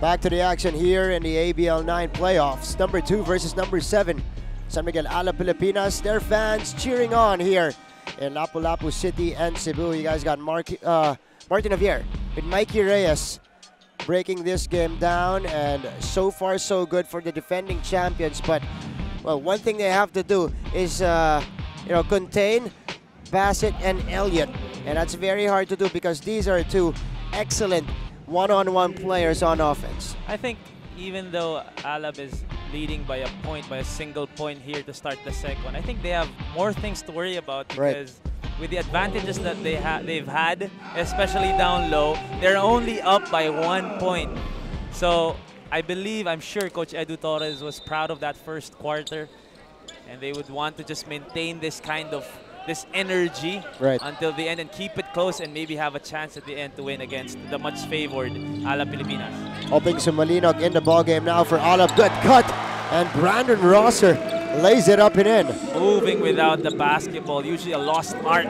Back to the action here in the ABL 9 playoffs. Number 2 versus number 7. San Miguel, Alab, Pilipinas. Their fans cheering on here in Lapu-Lapu City and Cebu. You guys got Martin Javier with Mikey Reyes breaking this game down, and so far so good for the defending champions. But well, one thing they have to do is contain Bassett and Elliott, and that's very hard to do because these are two excellent one-on-one players on offense. I think even though Alab is leading by a single point here to start the second, I think they have more things to worry about because with the advantages that they've had, especially down low, they're only up by 1 point. So I'm sure Coach Edu Torres was proud of that first quarter, and they would want to just maintain this energy until the end and keep it close and maybe have a chance at the end to win against the much favored Alab Pilipinas. Hoping Sumalinog in the ballgame now for Alab. Good cut, and Brandon Rosser lays it up and in. Moving without the basketball, usually a lost art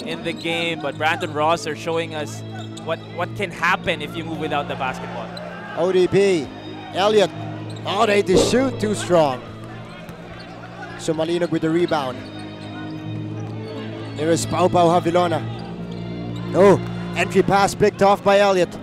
in the game, but Brandon Rosser showing us what can happen if you move without the basketball. ODP, Elliott, they to shoot, too strong. Sumalinog with the rebound. Here is Pau Havilona. Entry pass picked off by Elliott.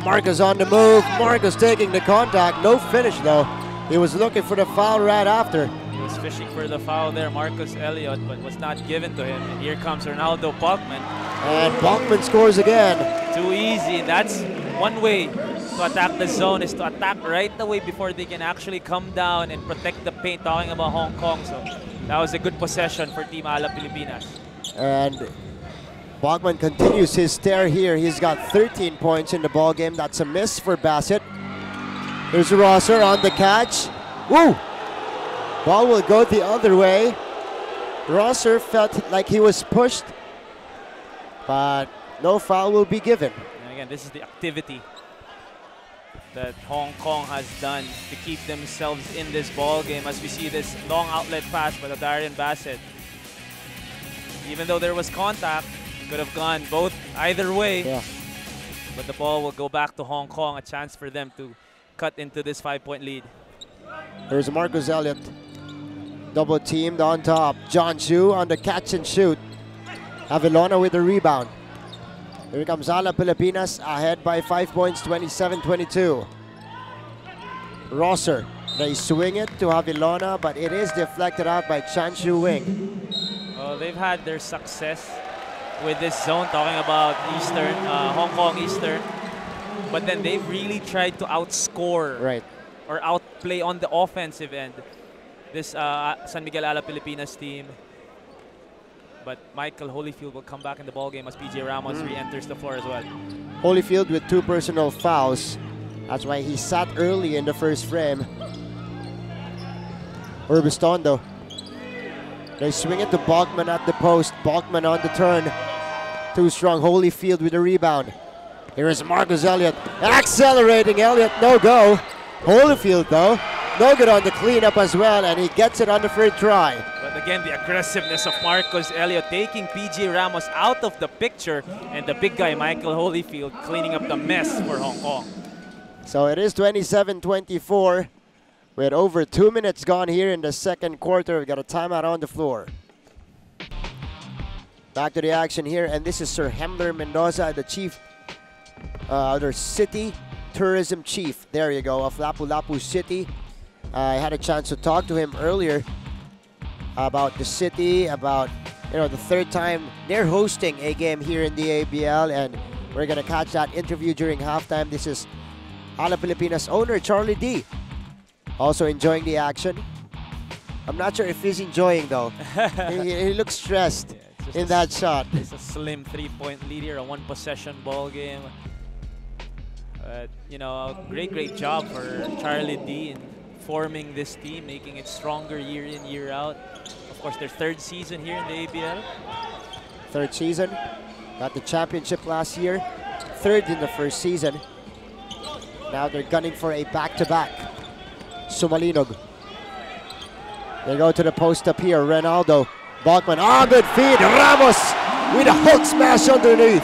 Marcus on the move. Marcus taking the contact. No finish though. He was looking for the foul right after. He was fishing for the foul there, Marcus Elliott, but was not given to him. And here comes Ronaldo Bachman. And Bachman scores again. Too easy. That's one way to attack the zone, is to attack right away before they can actually come down and protect the paint, talking about Hong Kong. So that was a good possession for Team Alab Pilipinas. And Bachman continues his tear here. He's got 13 points in the ball game. That's a miss for Bassett. Here's Rosser on the catch. Woo! Ball will go the other way. Rosser felt like he was pushed, but no foul will be given. And again, this is the activity that Hong Kong has done to keep themselves in this ball game, as we see this long outlet pass by the Darian Bassett. Even though there was contact, could have gone either way. Yeah. But the ball will go back to Hong Kong, a chance for them to cut into this 5-point lead. Here's Marcus Elliott. Double teamed on top. John Chu on the catch and shoot. Avilona with the rebound. Here comes Alab Pilipinas ahead by 5 points, 27-22. Rosser, they swing it to Avilona, but it is deflected out by Chan Shu Wing. Well, they've had their success with this zone, talking about Eastern, Hong Kong Eastern. But then they've really tried to outscore or outplay on the offensive end this San Miguel Alab Pilipinas team. But Michael Holyfield will come back in the ballgame as PJ Ramos re-enters the floor as well. Holyfield with 2 personal fouls. That's why he sat early in the first frame. Urbistondo. They swing it to Bachman at the post. Bachman on the turn. Too strong. Holyfield with the rebound. Here is Marcus Elliott. Accelerating Elliott. No go. Holyfield though. No good on the cleanup as well, and he gets it on the third try. But again, the aggressiveness of Marcus Elliott taking PJ Ramos out of the picture, and the big guy Michael Holyfield cleaning up the mess for Hong Kong. So it is 27-24 with over 2 minutes gone here in the second quarter. We've got a timeout on the floor. Back to the action here, and this is Sir Hemler Mendoza, the chief, their city tourism chief. There you go, of Lapu-Lapu City. I had a chance to talk to him earlier about the city, about the third time they're hosting a game here in the ABL, and we're gonna catch that interview during halftime. This is Alab Pilipinas owner Charlie D, also enjoying the action. I'm not sure if he's enjoying though. he looks stressed in that shot. It's a slim 3-point lead here, a 1-possession ball game. A great job for Charlie D in forming this team, making it stronger year in, year out. Of course, their 3rd season here in the ABL. 3rd season. Got the championship last year. 3rd in the first season. Now they're gunning for a back-to-back. Sumalinog. They go to the post up here. Ronaldo. Bachman. Good feed. Ramos with a hook smash underneath.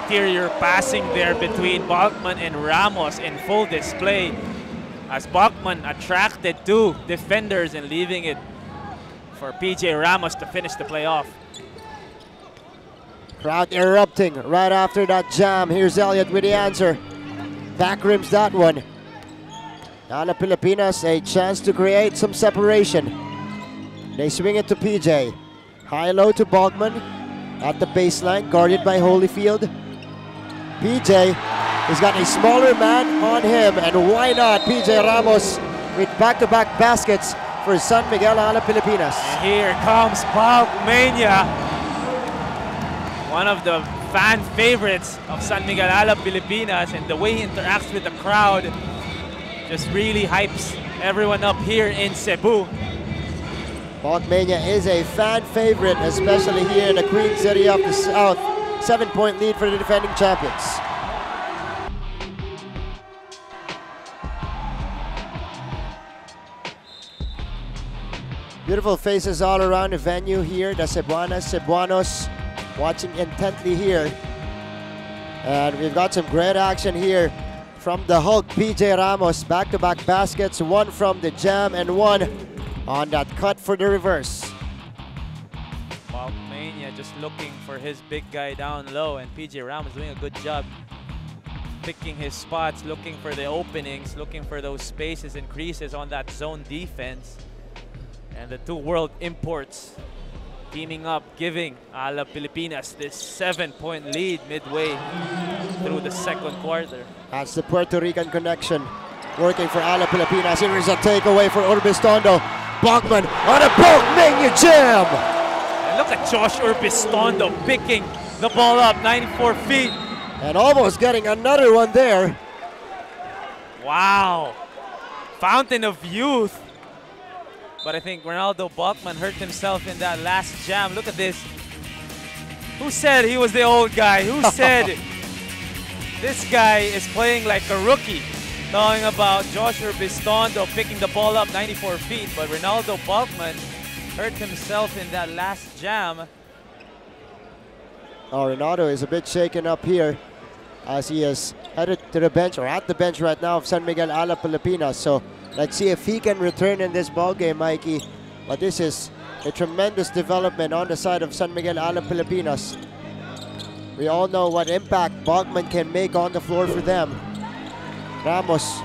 interior passing there between Balkman and Ramos in full display, as Balkman attracted two defenders and leaving it for PJ Ramos to finish the play off. Crowd erupting right after that jam. Here's Elliott with the answer. Back rims that one. Now the Pilipinas a chance to create some separation. They swing it to PJ. High-low to Balkman at the baseline, guarded by Holyfield. PJ has got a smaller man on him, and why not PJ Ramos with back-to-back baskets for San Miguel Alab Pilipinas. And here comes Balkmania, one of the fan favorites of San Miguel Alab Pilipinas, and the way he interacts with the crowd just really hypes everyone up here in Cebu. Balkmania is a fan favorite, especially here in the Queen City of the South. 7-point lead for the defending champions. Beautiful faces all around the venue here. The Cebuanos watching intently here. And we've got some great action here from the Hulk, PJ Ramos. Back-to-back baskets, one from the jam and one on that cut for the reverse. Balkmania just looking for his big guy down low, and PJ Ramos doing a good job picking his spots, looking for the openings, looking for those spaces and creases on that zone defense. And the two world imports teaming up, giving Alab Pilipinas this 7-point lead midway through the second quarter. That's the Puerto Rican connection working for Alab Pilipinas. Here is a takeaway for Urbistondo. Balkman on a Balkmania jam! And look at Josh Urbistondo picking the ball up 94 feet. And almost getting another one there. Wow. Fountain of youth. But I think Ronaldo Balkman hurt himself in that last jam. Look at this. Who said he was the old guy? Who said this guy is playing like a rookie? Talking about Josh Urbistondo picking the ball up 94 feet, but Ronaldo Balkman hurt himself in that last jam. Oh, Ronaldo is a bit shaken up here as he is headed to the bench, or at the bench right now, of San Miguel Alab Pilipinas. So let's see if he can return in this ball game, Mikey. But this is a tremendous development on the side of San Miguel Alab Pilipinas. We all know what impact Balkman can make on the floor for them. Ramos,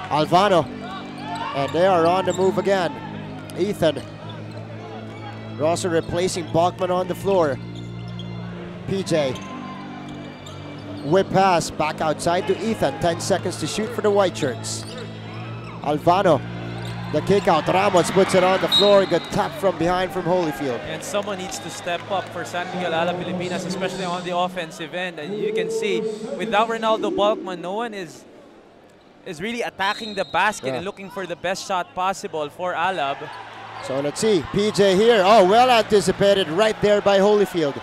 Alvano, and they are on the move again. Ethan, Rosser replacing Balkman on the floor. PJ, whip pass back outside to Ethan. 10 seconds to shoot for the white shirts. Alvano, the kick out. Ramos puts it on the floor. Good tap from behind from Holyfield. And someone needs to step up for San Miguel Alab Pilipinas, especially on the offensive end. And you can see, without Ronaldo Balkman, no one is really attacking the basket and looking for the best shot possible for Alab. So let's see, PJ here. Oh, well anticipated right there by Holyfield.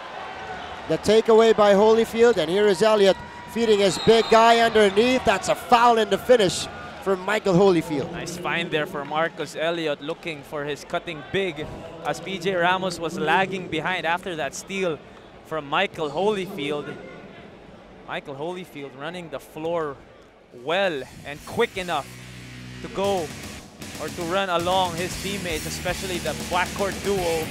The takeaway by Holyfield, and here is Elliott feeding his big guy underneath. That's a foul in the finish for Michael Holyfield. Nice find there for Marcus Elliott, looking for his cutting big as PJ Ramos was lagging behind after that steal from Michael Holyfield. Michael Holyfield running the floor well and quick enough to go or to run along his teammates, especially the backcourt duo,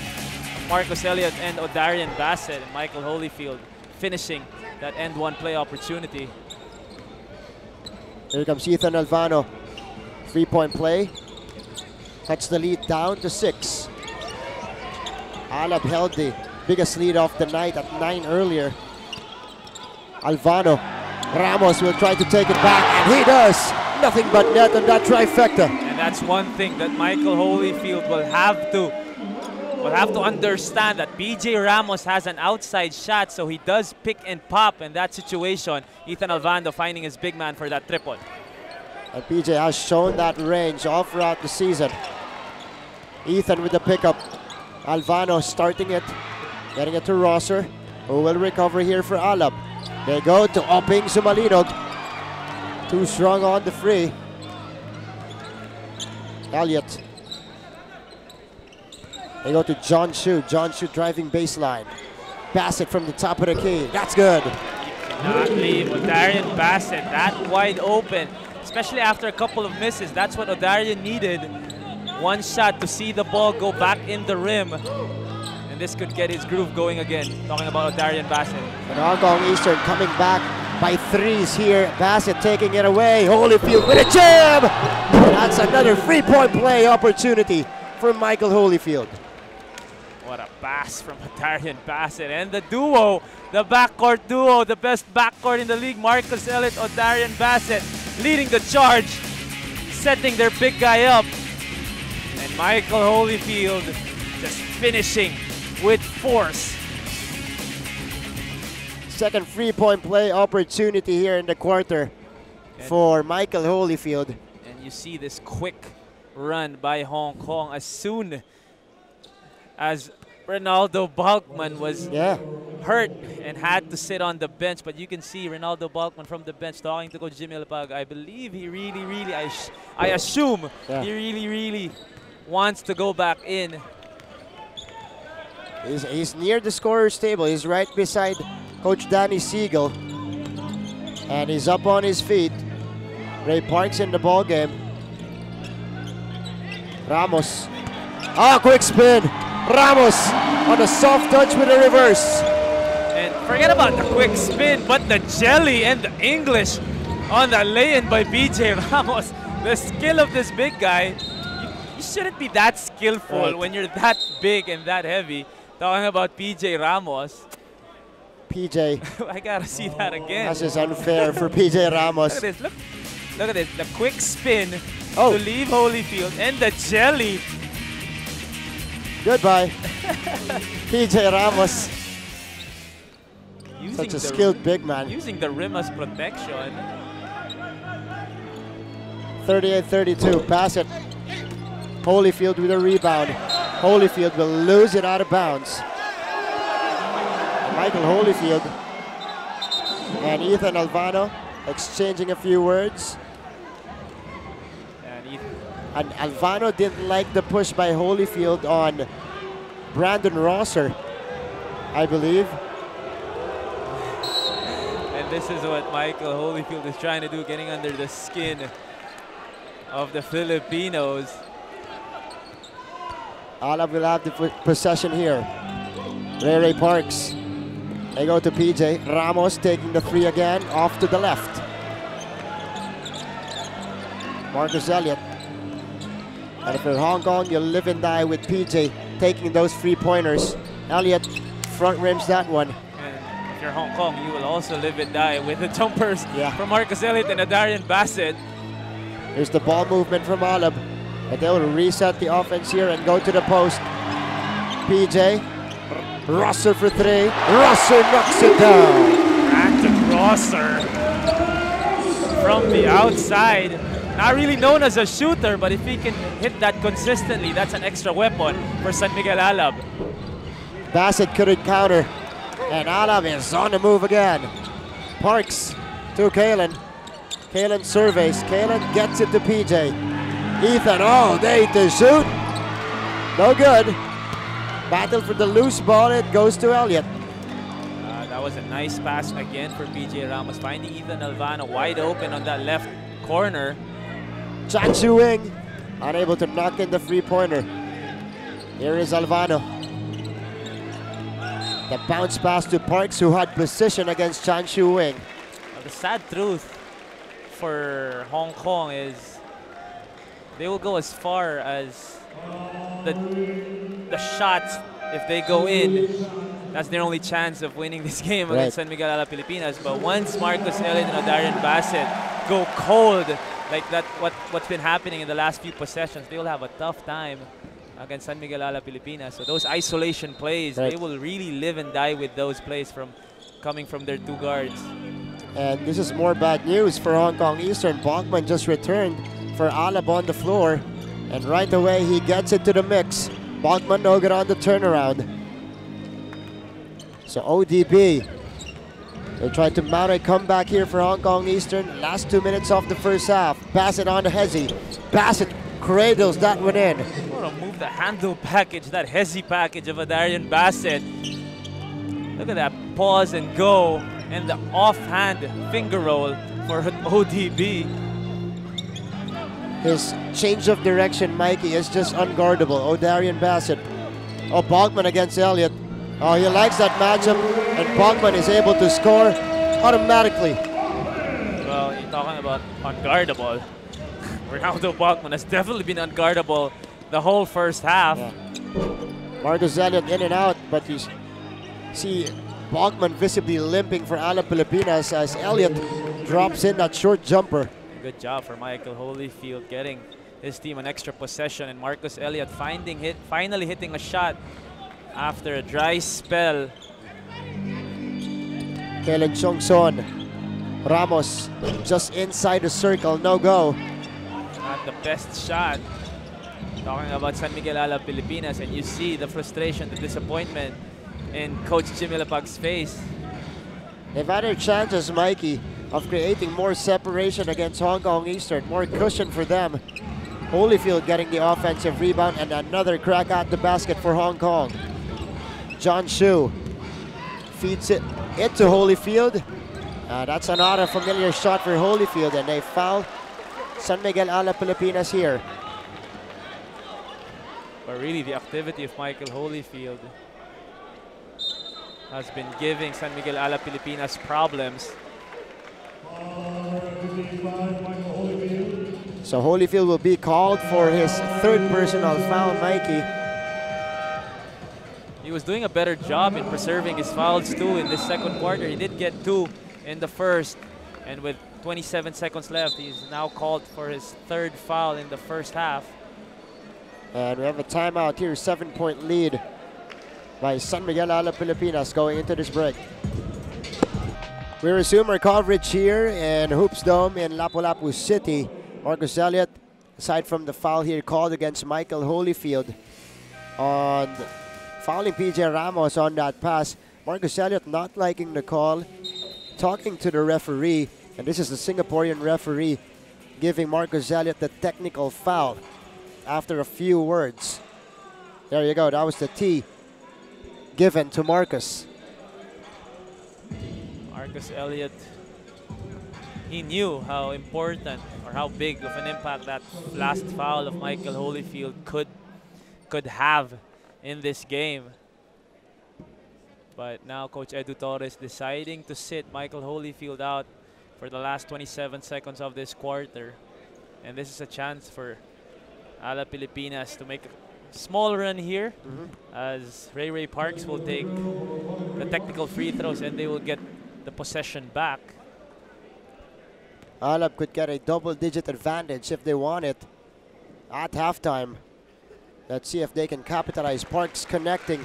Marcus Elliott and Odarian Bassett, and Michael Holyfield finishing that end one play opportunity. Here comes Ethan Alvano. 3-point play. Cuts the lead down to 6. Alab held the biggest lead of the night at 9 earlier. Alvano. Ramos will try to take it back, and he does. Nothing but net on that trifecta. And that's one thing that Michael Holyfield will have to understand, that PJ Ramos has an outside shot, so he does pick and pop in that situation. Ethan Alvano finding his big man for that triple. And PJ has shown that range all throughout the season. Ethan with the pickup. Alvano starting it, getting it to Rosser, who will recover here for Alab. They go to Oping Sumalinog. Too strong on the free. Elliott. They go to John Shu. John Shu driving baseline. Pass it from the top of the key. That's good. not leave. Odarian Bassett, that wide open, especially after a couple of misses. That's what Odarian needed. One shot to see the ball go back in the rim. And this could get his groove going again. Talking about Odarian Bassett. And Hong Kong Eastern coming back by threes here. Bassett taking it away. Holyfield with a jam! That's another 3-point play opportunity for Michael Holyfield. What a pass from Odarian Bassett. And the duo, the backcourt duo, the best backcourt in the league. Marcus Elliott, Odarian Bassett leading the charge, setting their big guy up. And Michael Holyfield just finishing with force. Second 3-point play opportunity here in the quarter for Michael Holyfield. And you see this quick run by Hong Kong as soon as Ronaldo Balkman was hurt and had to sit on the bench. But you can see Ronaldo Balkman from the bench talking to Coach Jimmy Lapag. I believe he really, I assume he really wants to go back in. He's near the scorer's table. He's right beside Coach Danny Siegel. And he's up on his feet. Ray Parks in the ball game. Ramos. Ah, quick spin. Ramos on a soft touch with a reverse. And forget about the quick spin, but the jelly and the English on the lay-in by BJ Ramos. The skill of this big guy. You shouldn't be that skillful when you're that big and that heavy. Talking about PJ Ramos. PJ. I gotta see that again. That's just unfair for PJ Ramos. Look at this. Look at this. The quick spin to leave Holyfield and the jelly. Goodbye. PJ Ramos. Using Such a skilled big man. Using the rim as protection. 38-32. Pass it. Holyfield with a rebound. Holyfield will lose it out of bounds. Michael Holyfield and Ethan Alvano exchanging a few words. And Alvano didn't like the push by Holyfield on Brandon Rosser, I believe. And this is what Michael Holyfield is trying to do, getting under the skin of the Filipinos. Alab will have the possession here. Ray Parks. They go to PJ. Ramos taking the three again, off to the left. Marcus Elliott. And if you're Hong Kong, you'll live and die with PJ taking those 3-pointers. Elliott front rims that one. And if you're Hong Kong, you will also live and die with the jumpers from Marcus Elliott and Odarian Bassett. Here's the ball movement from Alab. But they will reset the offense here and go to the post. PJ. Rosser for three. Rosser knocks it down. Back to Rosser from the outside. Not really known as a shooter, but if he can hit that consistently, that's an extra weapon for San Miguel Alab. Bassett couldn't counter. And Alab is on the move again. Parks to Kalen. Kalen surveys. Kalen gets it to PJ. Ethan all day to shoot. No good. Battle for the loose ball. It goes to Elliott. That was a nice pass again for PJ Ramos, finding Ethan Alvano wide open on that left corner. Chan Chu Wing unable to knock in the 3-pointer. Here is Alvano. The bounce pass to Parks, who had position against Chan Chu Wing. The sad truth for Hong Kong is they will go as far as the shots. If they go in, that's their only chance of winning this game against San Miguel Alab Pilipinas. But once Marcus Elliott and Odarian Bassett go cold, like what's been happening in the last few possessions, they will have a tough time against San Miguel Alab Pilipinas. So those isolation plays, they will really live and die with those plays coming from their two guards. And this is more bad news for Hong Kong Eastern. Bachman just returned for Alab on the floor, and right away he gets it to the mix. Bachman no good on the turnaround. So ODB, they tried to mount a comeback here for Hong Kong Eastern. Last 2 minutes of the first half. Bassett on to Hezi. Bassett cradles that one in. What a move, the handle package, that Hezi package of Odarian Bassett. Look at that pause and go. and the offhand finger roll for ODB. His change of direction, Mikey, is just unguardable. O'Darian Bassett. Oh, Bogman against Elliott. Oh, he likes that matchup, and Bogman is able to score automatically. Well, you're talking about unguardable. Ronaldo Bogman has definitely been unguardable the whole first half. Yeah. Marcus Elliott in and out, but you see Bogman visibly limping for Alab Pilipinas as Elliott drops in that short jumper. Good job for Michael Holyfield getting his team an extra possession, and Marcus Elliott finally hitting a shot after a dry spell. Kellen Chongson. Ramos just inside the circle, no go. Not the best shot. Talking about San Miguel Alab Pilipinas, and you see the frustration, the disappointment in Coach Jimmy Lapag's face. They've had their chances, Mikey, of creating more separation against Hong Kong Eastern, more cushion for them. Holyfield getting the offensive rebound and another crack at the basket for Hong Kong. John Shu feeds it into Holyfield. That's another familiar shot for Holyfield, and they foul San Miguel Alab Pilipinas here. But really, the activity of Michael Holyfield has been giving San Miguel Alab Pilipinas problems. So Holyfield will be called for his third personal foul, Mikey. He was doing a better job in preserving his fouls too in this second quarter. He did get 2 in the first, and with 27 seconds left, he's now called for his third foul in the first half. And we have a timeout here, 7-point lead by San Miguel Alab Pilipinas going into this break. We resume our coverage here in Hoops Dome in Lapu-Lapu City. Marcus Elliott, aside from the foul here called against Michael Holyfield on fouling PJ Ramos on that pass. Marcus Elliott not liking the call, talking to the referee, and this is the Singaporean referee giving Marcus Elliott the technical foul after a few words. There you go, that was the T given to Marcus. Marcus Elliott, he knew how important or how big of an impact that last foul of Michael Holyfield could have in this game. But now Coach Edu Torres deciding to sit Michael Holyfield out for the last 27 seconds of this quarter. And this is a chance for Alab Pilipinas to make a small run here, as Ray Parks will take the technical free throws and they will get the possession back. Alab could get a double-digit advantage if they want it at halftime. Let's see if they can capitalize. Parks connecting.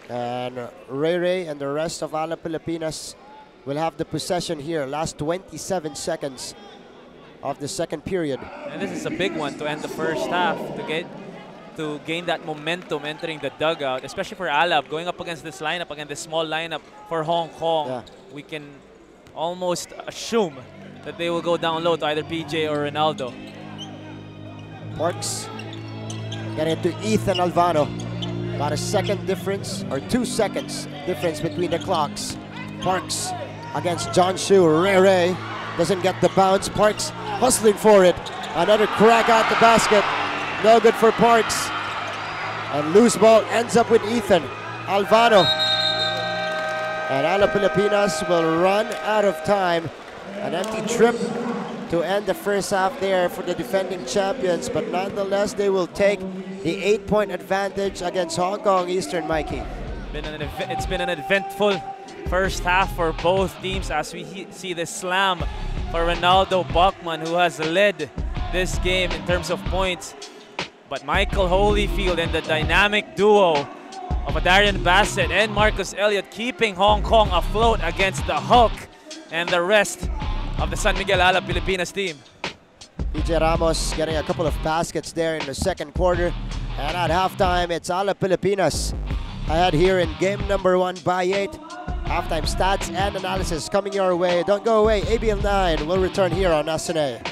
And Ray and the rest of Alab Pilipinas will have the possession here. Last 27 seconds of the second period. And this is a big one to end the first half, to gain that momentum entering the dugout, especially for Alab, going up against this lineup, against this small lineup for Hong Kong. Yeah. We can almost assume that they will go down low to either PJ or Ronaldo. Parks getting to Ethan Alvano. About a second difference, or 2 seconds difference between the clocks. Parks against John Shu. Ray doesn't get the bounce. Parks hustling for it. Another crack at the basket. No good for Parks. And loose ball ends up with Ethan Alvano. And Alab Pilipinas will run out of time. An empty trip to end the first half there for the defending champions, but nonetheless they will take the 8-point advantage against Hong Kong Eastern, Mikey. It's been an eventful first half for both teams as we see the slam for Ronaldo Bachman, who has led this game in terms of points. But Michael Holyfield and the dynamic duo of Adarian Bassett and Marcus Elliott keeping Hong Kong afloat against the Hulk and the rest of the San Miguel Alab Pilipinas team. PJ Ramos getting a couple of baskets there in the second quarter. And at halftime, it's Alab Pilipinas ahead here in game number 1 by 8. Halftime stats and analysis coming your way. Don't go away. ABL 9 will return here on SNA.